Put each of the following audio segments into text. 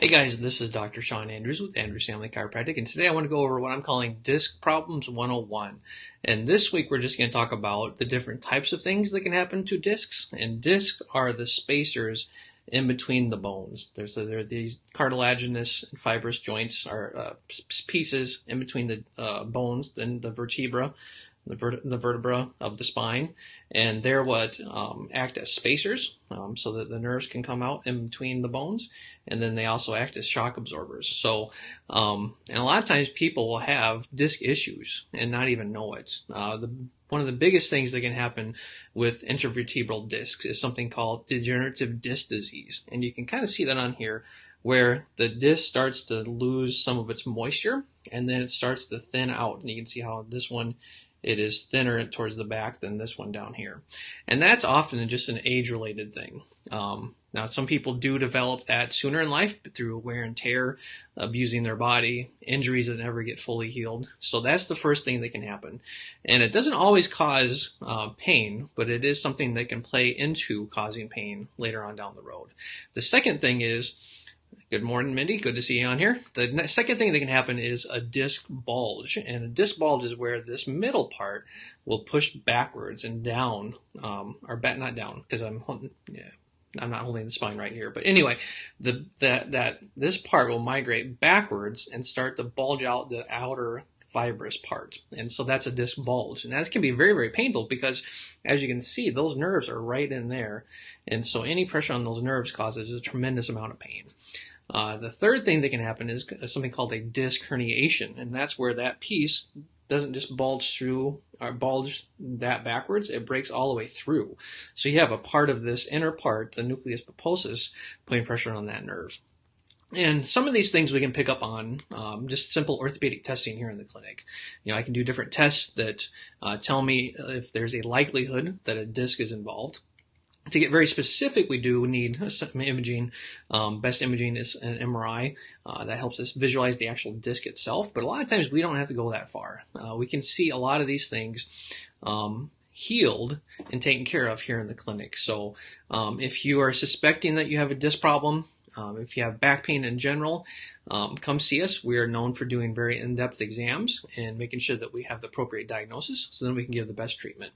Hey guys, this is Dr. Sean Andrews with Andrews Family Chiropractic, and today I want to go over what I'm calling Disc Problems 101. And this week we're just going to talk about the different types of things that can happen to discs. And discs are the spacers in between the bones. There are these cartilaginous and fibrous joints, are pieces in between the bones and the vertebra. The vertebra of the spine, and they're what act as spacers so that the nerves can come out in between the bones, and then they also act as shock absorbers. So, and a lot of times people will have disc issues and not even know it. One of the biggest things that can happen with intervertebral discs is something called degenerative disc disease, and you can kind of see that on here, where the disc starts to lose some of its moisture, and then it starts to thin out, and you can see how this one, it is thinner towards the back than this one down here. And that's often just an age-related thing. Now, some people do develop that sooner in life through wear and tear, abusing their body, injuries that never get fully healed. So that's the first thing that can happen. And it doesn't always cause pain, but it is something that can play into causing pain later on down the road. The second thing is, good morning, Mindy. Good to see you on here. The second thing that can happen is a disc bulge. And a disc bulge is where this middle part will push backwards and down, not down, because I'm not holding the spine right here. But anyway, this part will migrate backwards and start to bulge out the outer fibrous part. And so that's a disc bulge. And that can be very, very painful because, as you can see, those nerves are right in there. And so any pressure on those nerves causes a tremendous amount of pain. The third thing that can happen is something called a disc herniation, and that's where that piece doesn't just bulge through or bulge that backwards, it breaks all the way through. So you have a part of this inner part, the nucleus pulposus, putting pressure on that nerve. And some of these things we can pick up on just simple orthopedic testing here in the clinic. I can do different tests that tell me if there's a likelihood that a disc is involved. To get very specific, we do need some imaging. Best imaging is an MRI. That helps us visualize the actual disc itself. But a lot of times we don't have to go that far. We can see a lot of these things healed and taken care of here in the clinic. So if you are suspecting that you have a disc problem, if you have back pain in general, come see us. We are known for doing very in-depth exams and making sure that we have the appropriate diagnosis so then we can give the best treatment.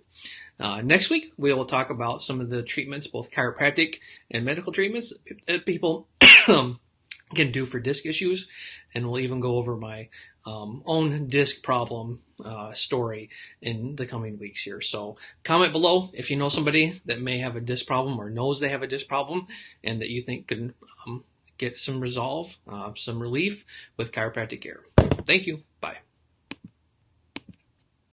Next week, we will talk about some of the treatments, both chiropractic and medical treatments that people can do for disc issues. And we'll even go over my own disc problem story in the coming weeks here. So comment below if you know somebody that may have a disc problem or knows they have a disc problem and that you think could get some relief with chiropractic care. Thank you. Bye.